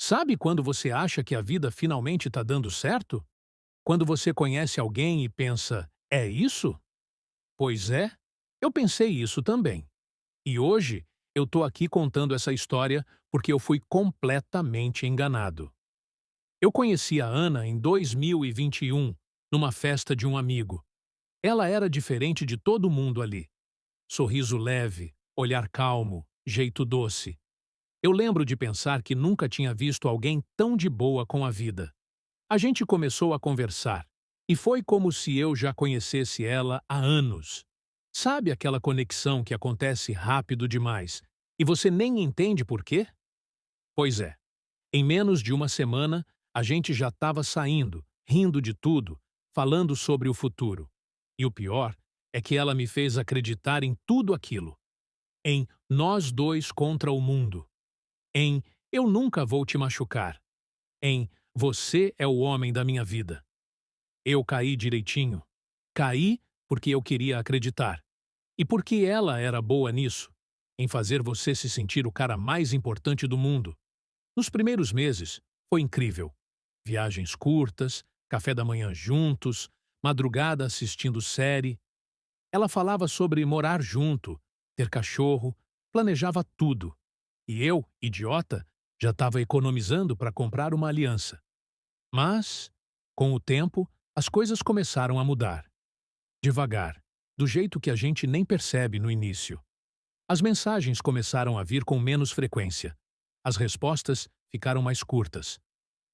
Sabe quando você acha que a vida finalmente está dando certo? Quando você conhece alguém e pensa, é isso? Pois é, eu pensei isso também. E hoje eu tô aqui contando essa história porque eu fui completamente enganado. Eu conheci a Ana em 2021, numa festa de um amigo. Ela era diferente de todo mundo ali. Sorriso leve, olhar calmo, jeito doce. Eu lembro de pensar que nunca tinha visto alguém tão de boa com a vida. A gente começou a conversar, e foi como se eu já conhecesse ela há anos. Sabe aquela conexão que acontece rápido demais, e você nem entende por quê? Pois é, em menos de uma semana, a gente já estava saindo, rindo de tudo, falando sobre o futuro. E o pior é que ela me fez acreditar em tudo aquilo. Em nós dois contra o mundo. Em eu nunca vou te machucar. Em você é o homem da minha vida. Eu caí direitinho. Caí porque eu queria acreditar. E porque ela era boa nisso, em fazer você se sentir o cara mais importante do mundo. Nos primeiros meses, foi incrível. Viagens curtas, café da manhã juntos, madrugada assistindo série. Ela falava sobre morar junto, ter cachorro, planejava tudo. E eu, idiota, já estava economizando para comprar uma aliança. Mas, com o tempo, as coisas começaram a mudar. Devagar, do jeito que a gente nem percebe no início. As mensagens começaram a vir com menos frequência. As respostas ficaram mais curtas.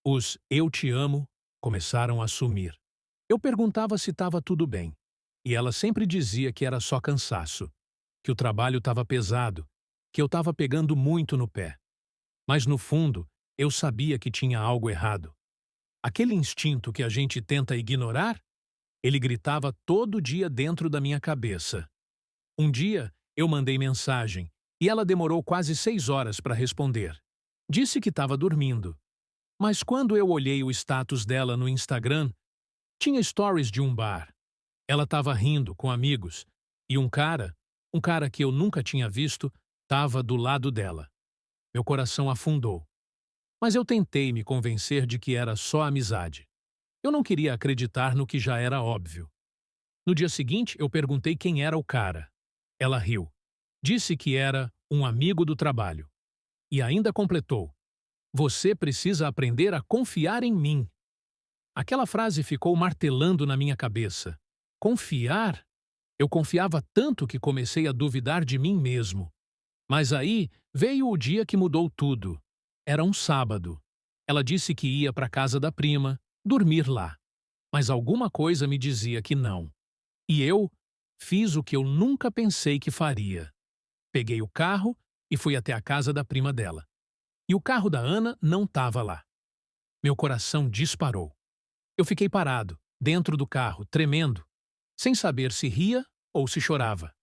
Os "eu te amo" começaram a sumir. Eu perguntava se estava tudo bem. E ela sempre dizia que era só cansaço, que o trabalho estava pesado, que eu estava pegando muito no pé. Mas no fundo, eu sabia que tinha algo errado. Aquele instinto que a gente tenta ignorar, ele gritava todo dia dentro da minha cabeça. Um dia, eu mandei mensagem e ela demorou quase 6 horas para responder. Disse que estava dormindo. Mas quando eu olhei o status dela no Instagram, tinha stories de um bar. Ela estava rindo com amigos e um cara que eu nunca tinha visto, estava do lado dela. Meu coração afundou. Mas eu tentei me convencer de que era só amizade. Eu não queria acreditar no que já era óbvio. No dia seguinte, eu perguntei quem era o cara. Ela riu. Disse que era um amigo do trabalho. E ainda completou: Você precisa aprender a confiar em mim. Aquela frase ficou martelando na minha cabeça. Confiar? Eu confiava tanto que comecei a duvidar de mim mesmo. Mas aí veio o dia que mudou tudo. Era um sábado. Ela disse que ia para a casa da prima, dormir lá. Mas alguma coisa me dizia que não. E eu fiz o que eu nunca pensei que faria. Peguei o carro e fui até a casa da prima dela. E o carro da Ana não estava lá. Meu coração disparou. Eu fiquei parado, dentro do carro, tremendo, sem saber se ria ou se chorava.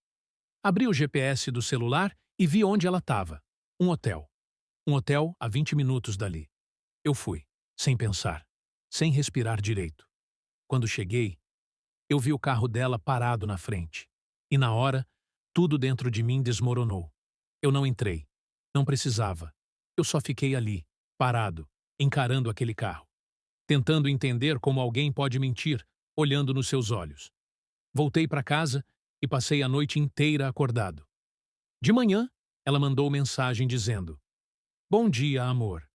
Abri o GPS do celular e vi onde ela estava. Um hotel. Um hotel a 20 minutos dali. Eu fui, sem pensar, sem respirar direito. Quando cheguei, eu vi o carro dela parado na frente. E na hora, tudo dentro de mim desmoronou. Eu não entrei. Não precisava. Eu só fiquei ali, parado, encarando aquele carro, tentando entender como alguém pode mentir, olhando nos seus olhos. Voltei para casa e passei a noite inteira acordado. De manhã, ela mandou mensagem dizendo: Bom dia, amor.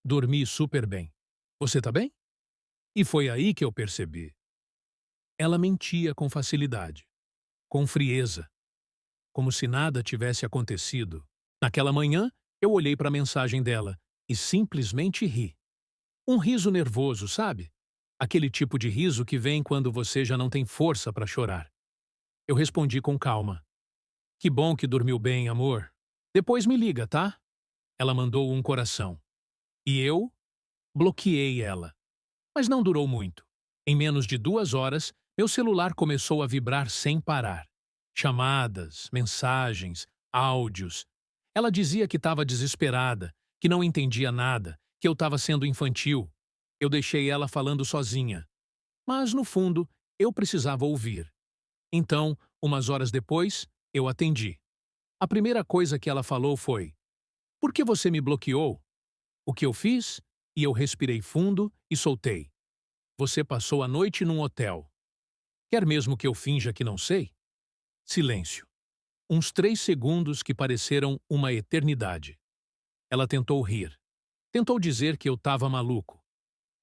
Dormi super bem. Você tá bem? E foi aí que eu percebi. Ela mentia com facilidade, com frieza, como se nada tivesse acontecido. Naquela manhã, eu olhei para a mensagem dela e simplesmente ri. Um riso nervoso, sabe? Aquele tipo de riso que vem quando você já não tem força para chorar. Eu respondi com calma. Que bom que dormiu bem, amor. Depois me liga, tá? Ela mandou um coração. E eu bloqueei ela. Mas não durou muito. Em menos de 2 horas, meu celular começou a vibrar sem parar. Chamadas, mensagens, áudios. Ela dizia que estava desesperada, que não entendia nada, que eu estava sendo infantil. Eu deixei ela falando sozinha. Mas, no fundo, eu precisava ouvir. Então, umas horas depois, eu atendi. A primeira coisa que ela falou foi: Por que você me bloqueou? O que eu fiz? E eu respirei fundo e soltei. Você passou a noite num hotel. Quer mesmo que eu finja que não sei? Silêncio. Uns 3 segundos que pareceram uma eternidade. Ela tentou rir. Tentou dizer que eu estava maluco.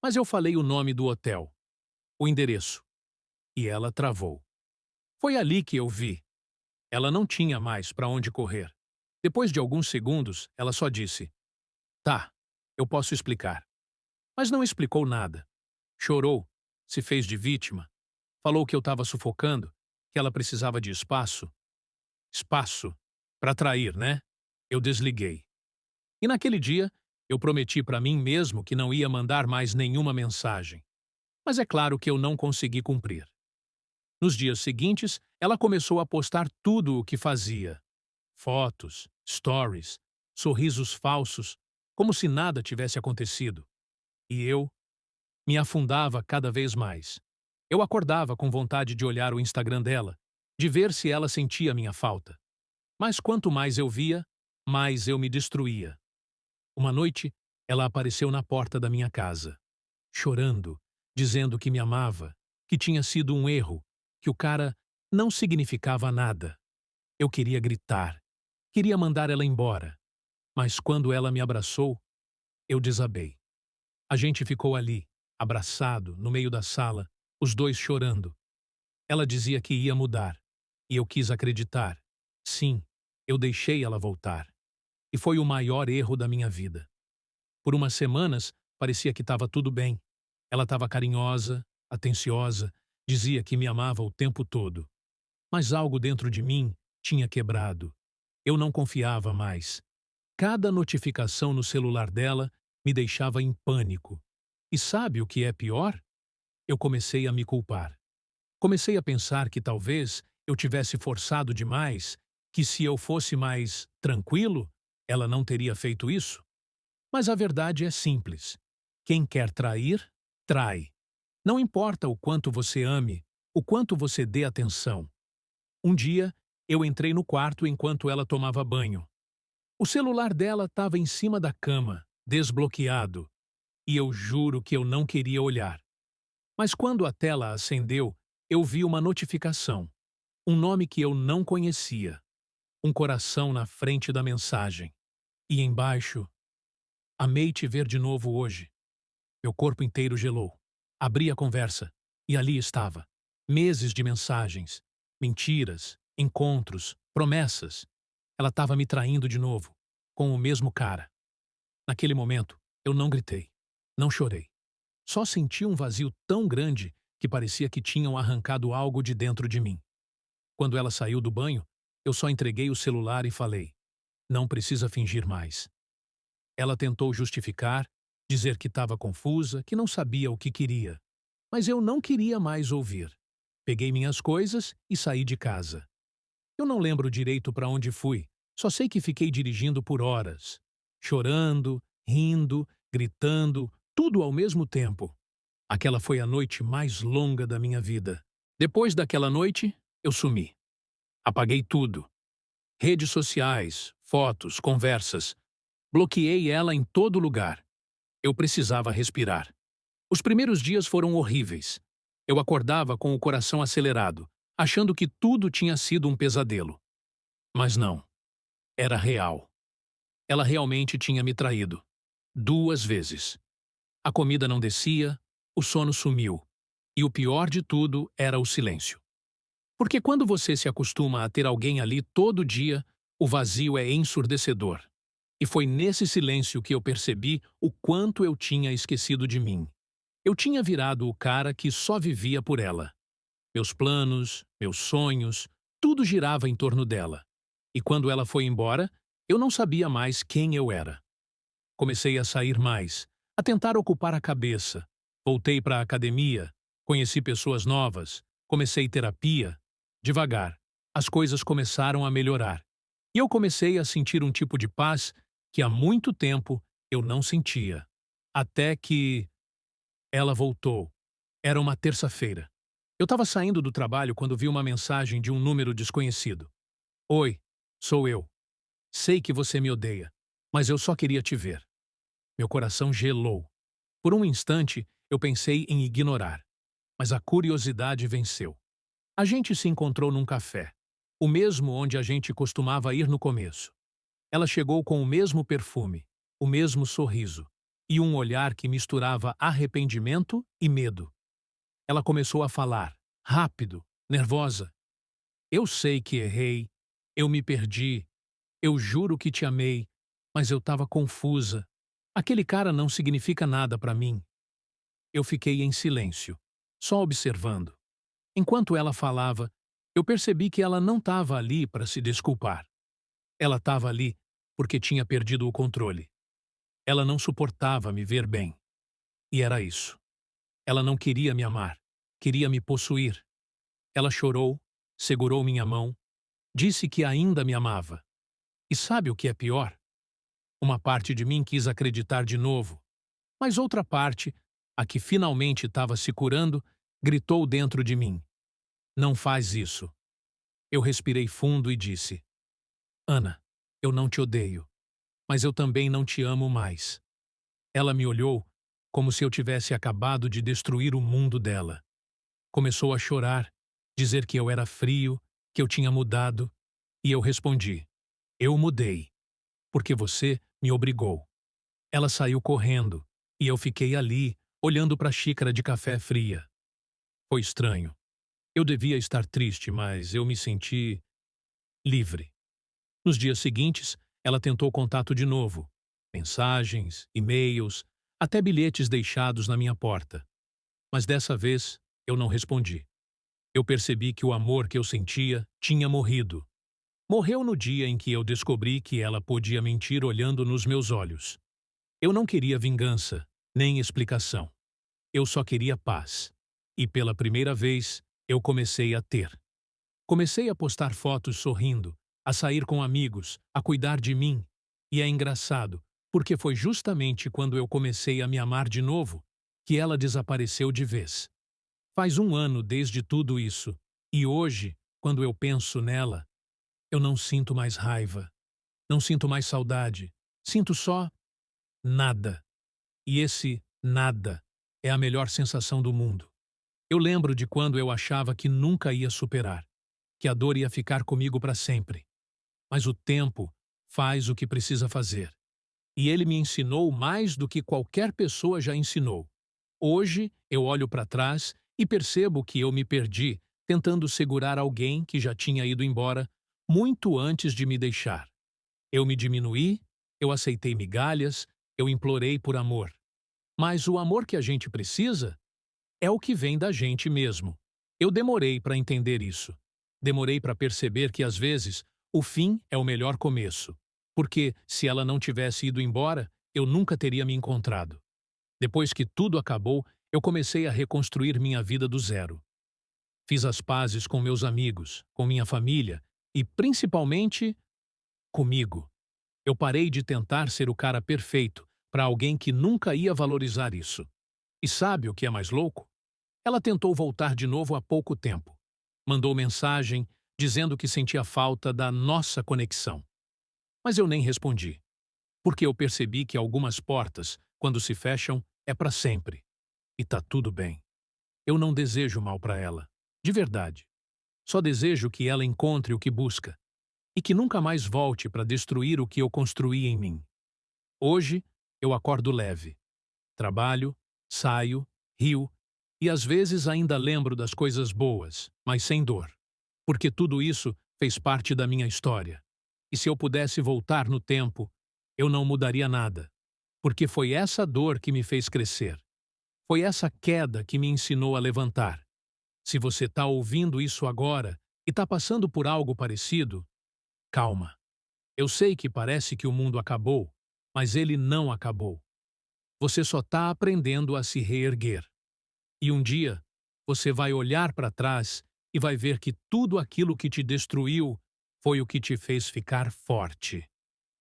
Mas eu falei o nome do hotel, o endereço. E ela travou. Foi ali que eu vi. Ela não tinha mais para onde correr. Depois de alguns segundos, ela só disse: Tá, eu posso explicar. Mas não explicou nada. Chorou, se fez de vítima, falou que eu estava sufocando, que ela precisava de espaço. Espaço. Para trair, né? Eu desliguei. E naquele dia, eu prometi para mim mesmo que não ia mandar mais nenhuma mensagem. Mas é claro que eu não consegui cumprir. Nos dias seguintes, ela começou a postar tudo o que fazia. Fotos, stories, sorrisos falsos, como se nada tivesse acontecido. E eu me afundava cada vez mais. Eu acordava com vontade de olhar o Instagram dela, de ver se ela sentia minha falta. Mas quanto mais eu via, mais eu me destruía. Uma noite, ela apareceu na porta da minha casa, chorando, dizendo que me amava, que tinha sido um erro, que o cara não significava nada. Eu queria gritar, queria mandar ela embora, mas quando ela me abraçou, eu desabei. A gente ficou ali, abraçado, no meio da sala, os dois chorando. Ela dizia que ia mudar, e eu quis acreditar. Sim, eu deixei ela voltar. E foi o maior erro da minha vida. Por umas semanas, parecia que estava tudo bem. Ela estava carinhosa, atenciosa, dizia que me amava o tempo todo. Mas algo dentro de mim tinha quebrado. Eu não confiava mais. Cada notificação no celular dela me deixava em pânico. E sabe o que é pior? Eu comecei a me culpar. Comecei a pensar que talvez eu tivesse forçado demais, que se eu fosse mais tranquilo, ela não teria feito isso. Mas a verdade é simples. Quem quer trair, trai. Não importa o quanto você ame, o quanto você dê atenção. Um dia, eu entrei no quarto enquanto ela tomava banho. O celular dela estava em cima da cama, desbloqueado, e eu juro que eu não queria olhar. Mas quando a tela acendeu, eu vi uma notificação, um nome que eu não conhecia, um coração na frente da mensagem. E embaixo, amei te ver de novo hoje. Meu corpo inteiro gelou. Abri a conversa, e ali estava. Meses de mensagens, mentiras, encontros, promessas. Ela estava me traindo de novo, com o mesmo cara. Naquele momento, eu não gritei, não chorei. Só senti um vazio tão grande que parecia que tinham arrancado algo de dentro de mim. Quando ela saiu do banho, eu só entreguei o celular e falei: Não precisa fingir mais. Ela tentou justificar, dizer que estava confusa, que não sabia o que queria. Mas eu não queria mais ouvir. Peguei minhas coisas e saí de casa. Eu não lembro direito para onde fui, só sei que fiquei dirigindo por horas. Chorando, rindo, gritando, tudo ao mesmo tempo. Aquela foi a noite mais longa da minha vida. Depois daquela noite, eu sumi. Apaguei tudo. Redes sociais, fotos, conversas. Bloqueei ela em todo lugar. Eu precisava respirar. Os primeiros dias foram horríveis. Eu acordava com o coração acelerado, achando que tudo tinha sido um pesadelo. Mas não. Era real. Ela realmente tinha me traído. 2 vezes. A comida não descia, o sono sumiu. E o pior de tudo era o silêncio. Porque quando você se acostuma a ter alguém ali todo dia, o vazio é ensurdecedor. E foi nesse silêncio que eu percebi o quanto eu tinha esquecido de mim. Eu tinha virado o cara que só vivia por ela. Meus planos, meus sonhos, tudo girava em torno dela. E quando ela foi embora, eu não sabia mais quem eu era. Comecei a sair mais, a tentar ocupar a cabeça. Voltei para a academia, conheci pessoas novas, comecei terapia. Devagar, as coisas começaram a melhorar. E eu comecei a sentir um tipo de paz que há muito tempo eu não sentia. Até que ela voltou. Era uma terça-feira. Eu estava saindo do trabalho quando vi uma mensagem de um número desconhecido. Oi, sou eu. Sei que você me odeia, mas eu só queria te ver. Meu coração gelou. Por um instante, eu pensei em ignorar, mas a curiosidade venceu. A gente se encontrou num café, o mesmo onde a gente costumava ir no começo. Ela chegou com o mesmo perfume, o mesmo sorriso e um olhar que misturava arrependimento e medo. Ela começou a falar, rápido, nervosa. Eu sei que errei, eu me perdi, eu juro que te amei, mas eu estava confusa. Aquele cara não significa nada para mim. Eu fiquei em silêncio, só observando. Enquanto ela falava, eu percebi que ela não estava ali para se desculpar. Ela estava ali porque tinha perdido o controle. Ela não suportava me ver bem. E era isso. Ela não queria me amar, queria me possuir. Ela chorou, segurou minha mão, disse que ainda me amava. E sabe o que é pior? Uma parte de mim quis acreditar de novo, mas outra parte, a que finalmente estava se curando, gritou dentro de mim: Não faz isso. Eu respirei fundo e disse: Ana, eu não te odeio, mas eu também não te amo mais. Ela me olhou como se eu tivesse acabado de destruir o mundo dela. Começou a chorar, dizer que eu era frio, que eu tinha mudado, e eu respondi: Eu mudei, porque você me obrigou. Ela saiu correndo, e eu fiquei ali, olhando para a xícara de café fria. Foi estranho. Eu devia estar triste, mas eu me senti livre. Nos dias seguintes, ela tentou contato de novo. Mensagens, e-mails, até bilhetes deixados na minha porta. Mas dessa vez, eu não respondi. Eu percebi que o amor que eu sentia tinha morrido. Morreu no dia em que eu descobri que ela podia mentir olhando nos meus olhos. Eu não queria vingança, nem explicação. Eu só queria paz. E pela primeira vez, eu comecei a ter. Comecei a postar fotos sorrindo, a sair com amigos, a cuidar de mim. E é engraçado, porque foi justamente quando eu comecei a me amar de novo que ela desapareceu de vez. Faz um ano desde tudo isso, e hoje, quando eu penso nela, eu não sinto mais raiva, não sinto mais saudade, sinto só nada. E esse nada é a melhor sensação do mundo. Eu lembro de quando eu achava que nunca ia superar, que a dor ia ficar comigo para sempre. Mas o tempo faz o que precisa fazer. E ele me ensinou mais do que qualquer pessoa já ensinou. Hoje, eu olho para trás e percebo que eu me perdi tentando segurar alguém que já tinha ido embora muito antes de me deixar. Eu me diminuí, eu aceitei migalhas, eu implorei por amor. Mas o amor que a gente precisa é o que vem da gente mesmo. Eu demorei para entender isso. Demorei para perceber que, às vezes, o fim é o melhor começo. Porque, se ela não tivesse ido embora, eu nunca teria me encontrado. Depois que tudo acabou, eu comecei a reconstruir minha vida do zero. Fiz as pazes com meus amigos, com minha família e, principalmente, comigo. Eu parei de tentar ser o cara perfeito para alguém que nunca ia valorizar isso. E sabe o que é mais louco? Ela tentou voltar de novo há pouco tempo. Mandou mensagem dizendo que sentia falta da nossa conexão. Mas eu nem respondi, porque eu percebi que algumas portas, quando se fecham, é para sempre. E tá tudo bem. Eu não desejo mal para ela, de verdade. Só desejo que ela encontre o que busca e que nunca mais volte para destruir o que eu construí em mim. Hoje, eu acordo leve. Trabalho, saio, rio e às vezes ainda lembro das coisas boas, mas sem dor. Porque tudo isso fez parte da minha história. E se eu pudesse voltar no tempo, eu não mudaria nada. Porque foi essa dor que me fez crescer. Foi essa queda que me ensinou a levantar. Se você está ouvindo isso agora e está passando por algo parecido, calma. Eu sei que parece que o mundo acabou, mas ele não acabou. Você só está aprendendo a se reerguer. E um dia, você vai olhar para trás e vai ver que tudo aquilo que te destruiu foi o que te fez ficar forte.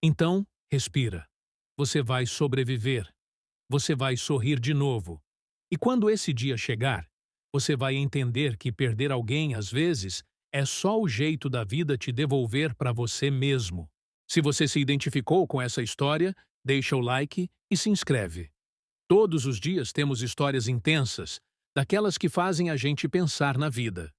Então, respira. Você vai sobreviver. Você vai sorrir de novo. E quando esse dia chegar, você vai entender que perder alguém, às vezes, é só o jeito da vida te devolver para você mesmo. Se você se identificou com essa história, deixa o like e se inscreve. Todos os dias temos histórias intensas, daquelas que fazem a gente pensar na vida.